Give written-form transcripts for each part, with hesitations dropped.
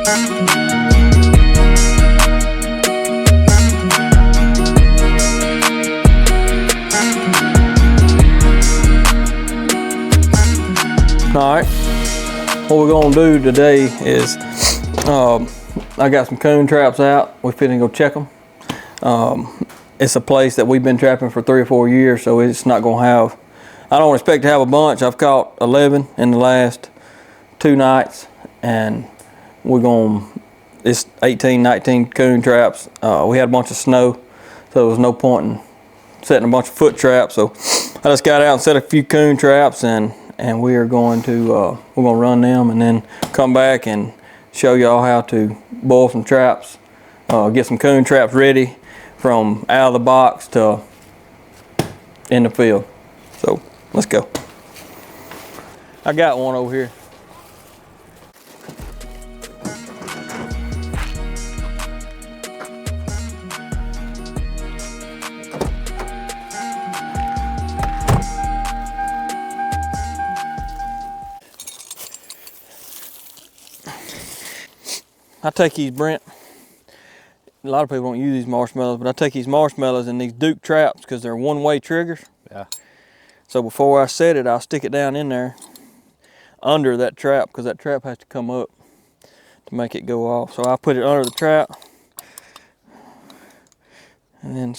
All right, what we're gonna do today is I got some coon traps out. We're finna go check them. It's a place that we've been trapping for 3 or 4 years, so it's not gonna have, I don't expect to have a bunch. I've caught 11 in the last 2 nights, and it's 18, 19 coon traps. We had a bunch of snow, so there was no point in setting a bunch of foot traps. So I just got out and set a few coon traps, and we are going to run them and then come back and show y'all how to boil some traps, get some coon traps ready from out of the box to in the field. So let's go. I got one over here. I take these Brent, a lot of people don't use these marshmallows, but I take these marshmallows and these Duke traps because they're one-way triggers. Yeah. So before I set it, I'll stick it down in there under that trap because that trap has to come up to make it go off. So I'll put it under the trap and then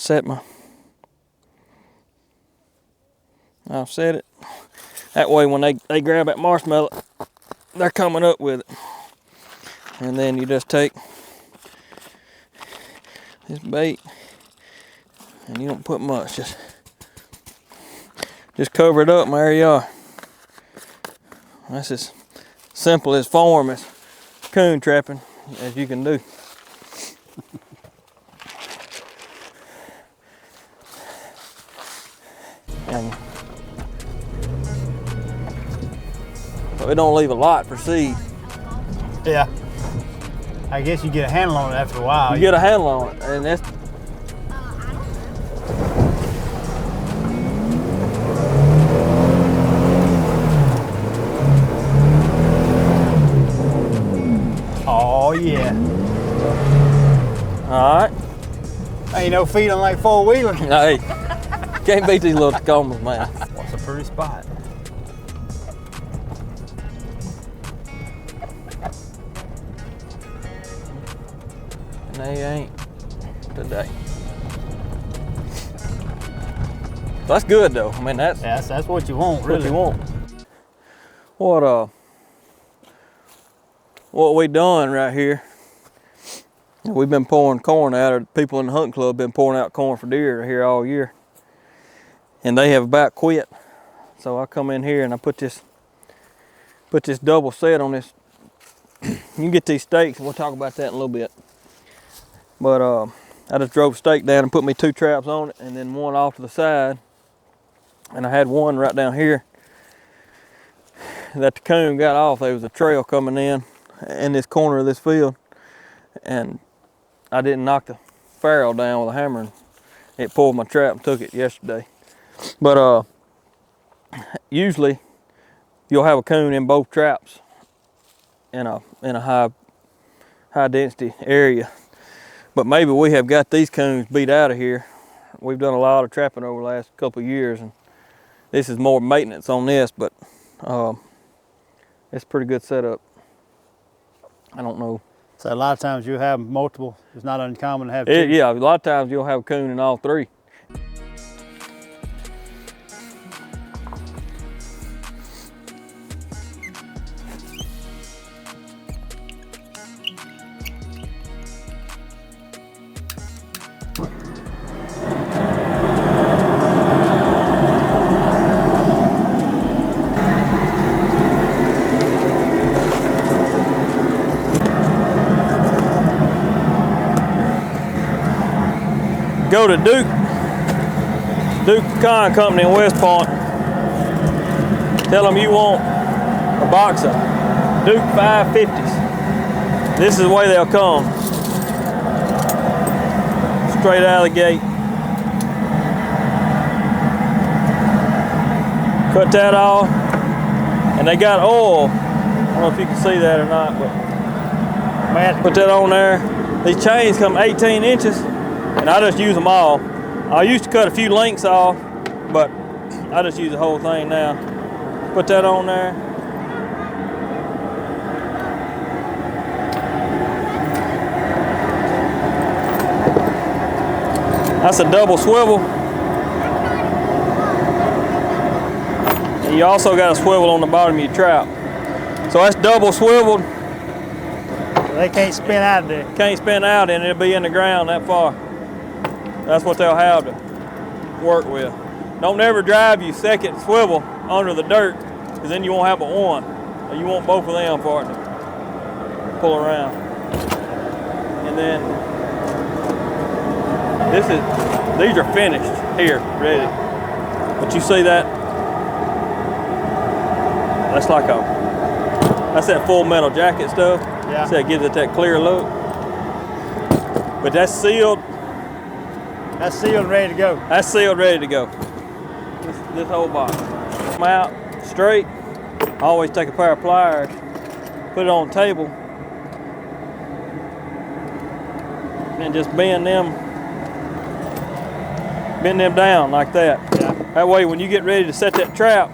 I'll set it. That way when they grab that marshmallow, they're coming up with it. And then you just take this bait and you don't put much, just cover it up and there you are. That's as simple as form as coon trapping as you can do. And so it don't leave a lot for seed. Yeah. I guess you get a handle on it after a while. You get a handle on it, and that's. Oh yeah. All right. Ain't no feeling like four-wheeling. Hey, can't beat these little Tacomas, man. What's a pretty spot? They ain't today. That's good though. I mean that's what you want, really. What you want. What we done right here? We've been pouring corn out, or people in the hunting club been pouring out corn for deer here all year, and they have about quit. So I come in here and I put this double set on this. You can get these stakes, and we'll talk about that in a little bit. But I just drove a stake down and put me 2 traps on it and then one off to the side. And I had one right down here that the coon got off. There was a trail coming in this corner of this field. And I didn't knock the ferrule down with a hammer. And it pulled my trap and took it yesterday. But usually you'll have a coon in both traps in a high density area. But maybe we have got these coons beat out of here. We've done a lot of trapping over the last couple of years, and this is more maintenance on this, but it's a pretty good setup. I don't know. So a lot of times you have multiple. It's not uncommon to have 2. Yeah, a lot of times you'll have a coon in all 3. Go to Duke Pecan Company in West Point. Tell them you want a box of Duke 550s. This is the way they'll come. Straight out of the gate. Cut that off. And they got oil. I don't know if you can see that or not, but Put that on there. These chains come 18 inches, and I just use them all. I used to cut a few links off, but I just use the whole thing now. Put that on there. That's a double swivel. And you also got a swivel on the bottom of your trap. So that's double swiveled. They can't spin out of there. Can't spin out and it'll be in the ground that far. That's what they'll have to work with. Don't ever drive your second swivel under the dirt, because then you won't have but one. You want both of them for it to pull around. And then these are finished here, ready. But you see that? That's that full metal jacket stuff. Yeah. So it gives it that clear look. But that's sealed. That's sealed and ready to go. That's sealed, ready to go. This whole box. Come out straight. I always take a pair of pliers, put it on the table, and just bend them down like that. Yeah. That way when you get ready to set that trap,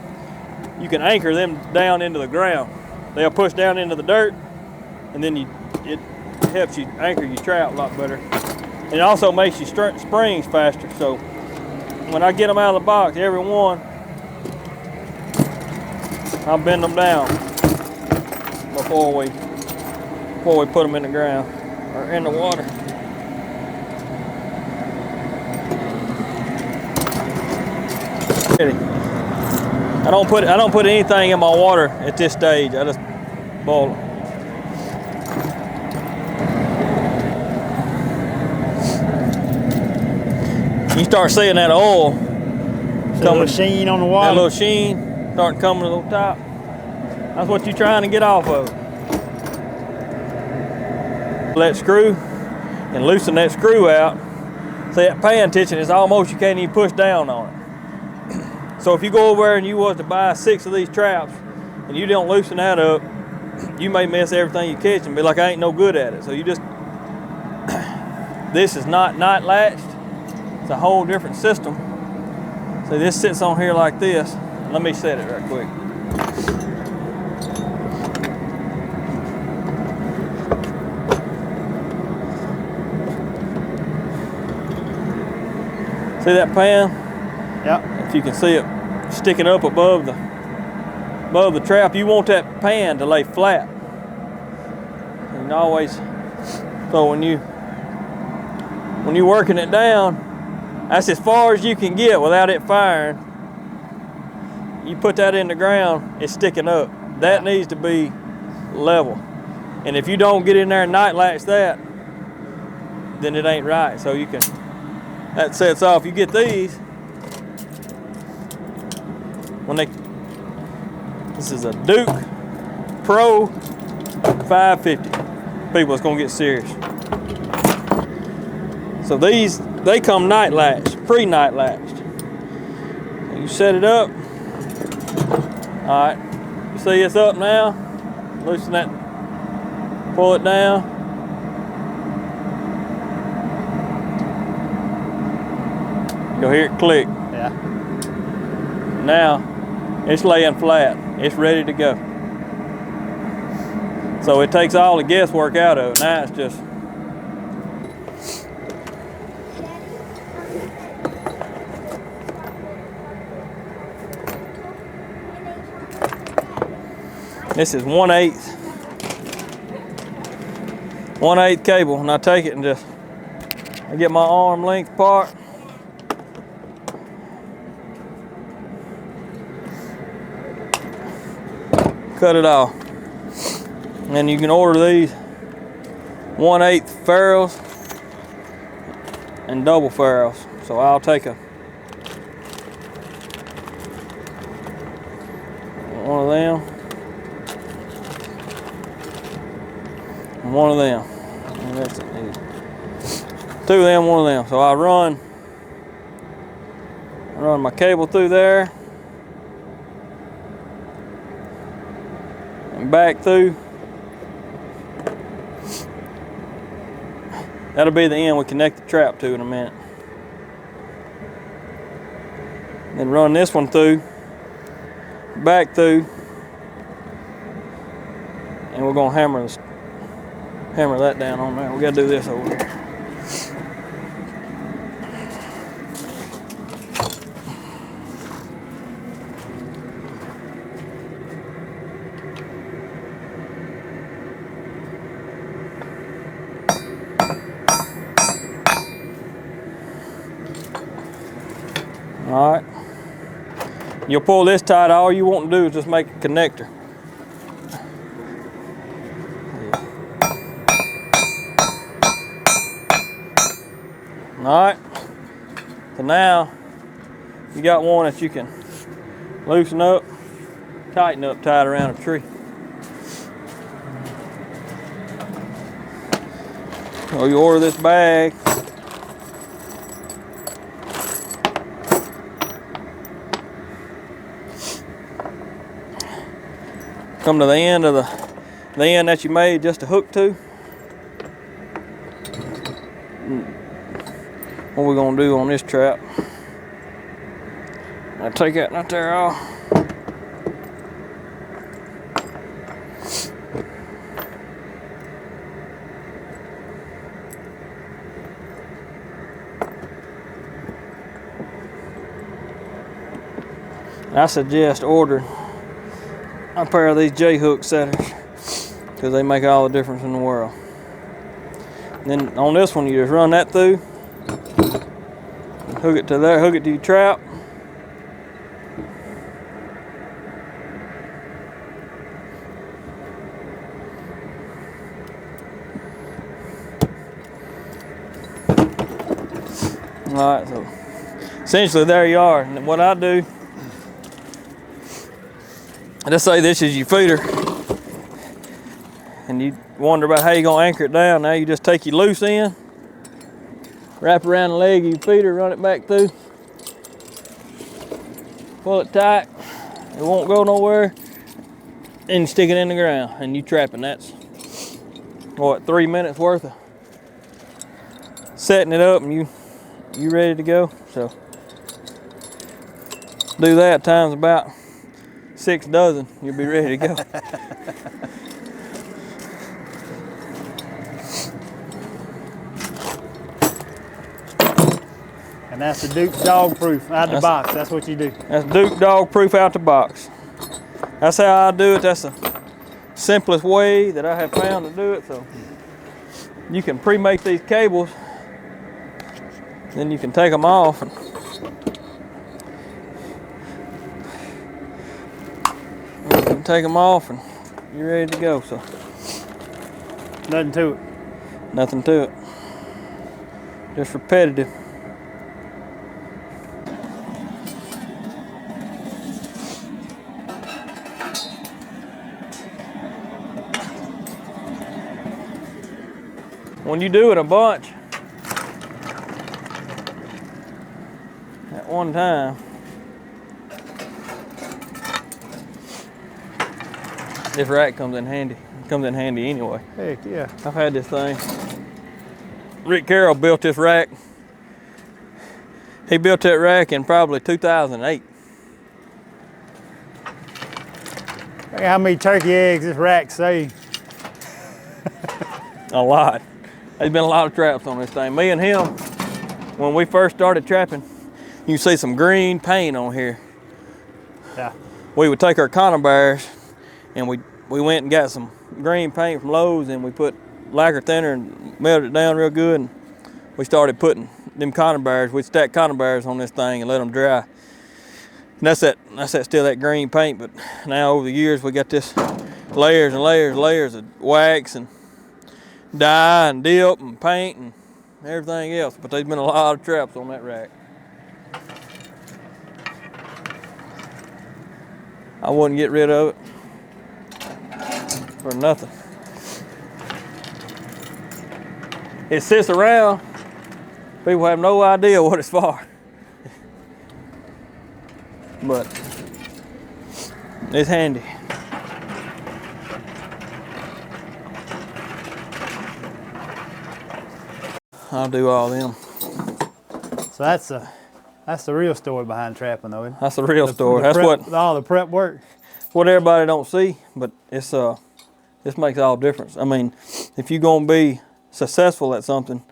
you can anchor them down into the ground. They'll push down into the dirt, and then it helps you anchor your trap a lot better. And it also makes your springs faster. So when I get them out of the box, every one, I'll bend them down before we put them in the ground or in the water. I don't put anything in my water at this stage. I just boil them. You start seeing that oil coming, sheen on the water. That little sheen starting coming to the top. That's what you're trying to get off of. That screw and loosen that screw out. See that pan tension is almost, you can't even push down on it. So if you go over there and you was to buy 6 of these traps and you don't loosen that up, you may miss everything you catch and be like, I ain't no good at it. So you just, this is not night latched. It's a whole different system. So this sits on here like this. Let me set it right quick. See that pan? Yep. If you can see it sticking up above the trap, you want that pan to lay flat. And always, so when you're working it down, that's as far as you can get without it firing. You put that in the ground, it's sticking up. That needs to be level. And if you don't get in there and night latch that, then it ain't right. So you can, that sets off. You get these, this is a Duke Pro 550. People, it's gonna get serious. So these, they come night latched, pre-night latched. You set it up. All right, you see it's up now. Loosen that, pull it down. You'll hear it click. Yeah. Now, it's laying flat. It's ready to go. So it takes all the guesswork out of it. Now it's just, this is 1/8 cable, and I take it and I get my arm length apart. Cut it off. And you can order these 1/8 ferrules and double ferrules. So I'll take one of them and one of them. And that's it. 2 of them, 1 of them. So I run my cable through there and back through. That'll be the end we connect the trap to in a minute. Then run this one through, back through, and we're gonna hammer that down on there. We gotta do this over here. All right. You'll pull this tight. All you want to do is just make a connector. All right. So now you got one that you can loosen up, tighten up, tie it around a tree. So you order this bag. Come to the end of the end that you made just a hook to. What we're gonna do on this trap? I take that nut there off. I suggest ordering a pair of these J-hook setters because they make all the difference in the world. And then on this one, you just run that through, hook it to there, hook it to your trap. All right, so essentially there you are. And what I do, let's say this is your feeder, and you wonder about how you're gonna anchor it down. Now you just take your loose end, wrap around the leg of your feeder, run it back through, pull it tight, it won't go nowhere, and you stick it in the ground, and you trapping. That's what, 3 minutes worth of setting it up, and you ready to go. So do that times about 6 dozen, you'll be ready to go. And that's the Duke dog proof out the box. That's what you do. That's Duke dog proof out the box. That's how I do it. That's the simplest way that I have found to do it. So you can pre-make these cables, then you can take them off and take them off and you're ready to go. So nothing to it. Nothing to it. Just repetitive. When you do it a bunch at one time, this rack comes in handy. It comes in handy anyway. Heck yeah. I've had this thing. Rick Carroll built this rack. He built that rack in probably 2008. Look how many turkey eggs this rack saved. A lot. There's been a lot of traps on this thing. Me and him, when we first started trapping, you can see some green paint on here. Yeah. We would take our conibears and we went and got some green paint from Lowe's, and we put lacquer thinner and melted it down real good, and we started putting them conibears. We'd stack conibears on this thing and let them dry. And that's still that green paint, but now over the years we got this layers and layers of wax and dye and dip and paint and everything else. But there's been a lot of traps on that rack. I wouldn't get rid of it for nothing. It sits around, people have no idea what it's for. But it's handy. I'll do all them. So that's the real story behind trapping, though. Isn't it? That's the real story. The That's prep, all the prep work. what everybody don't see, but it's this makes all the difference. I mean, if you're gonna be successful at something,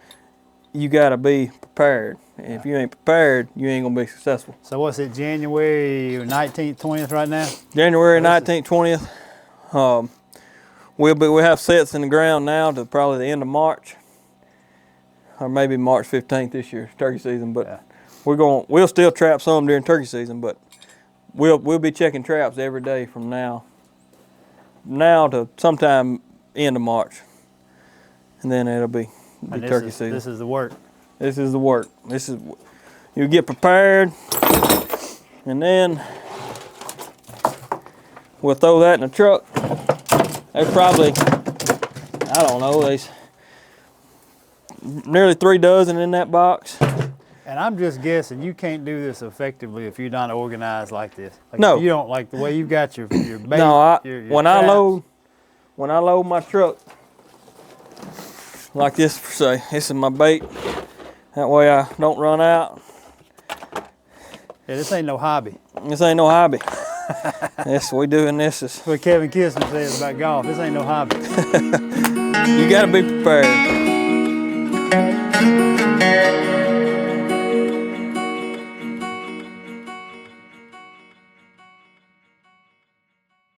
you gotta be prepared. If you ain't prepared, you ain't gonna be successful. So what's it, January 19th, 20th right now? January 19th, 20th. We'll have sets in the ground now to probably the end of March, or maybe March 15th this year, turkey season. But Yeah. we'll still trap some during turkey season, but we'll be checking traps every day from now to sometime end of March, and then it'll be turkey season. This is the work. This is the work. You get prepared, and then we'll throw that in the truck. There's probably, I don't know, there's nearly 3 dozen in that box. And I'm just guessing you can't do this effectively if you're not organized like this. Like No. if you don't like the way you got your bait. No, your when traps. I load my truck like this, say, this is my bait. That way I don't run out. Yeah, this ain't no hobby. This ain't no hobby. We doing this is. That's what Kevin Kistner says about golf. This ain't no hobby. You gotta be prepared.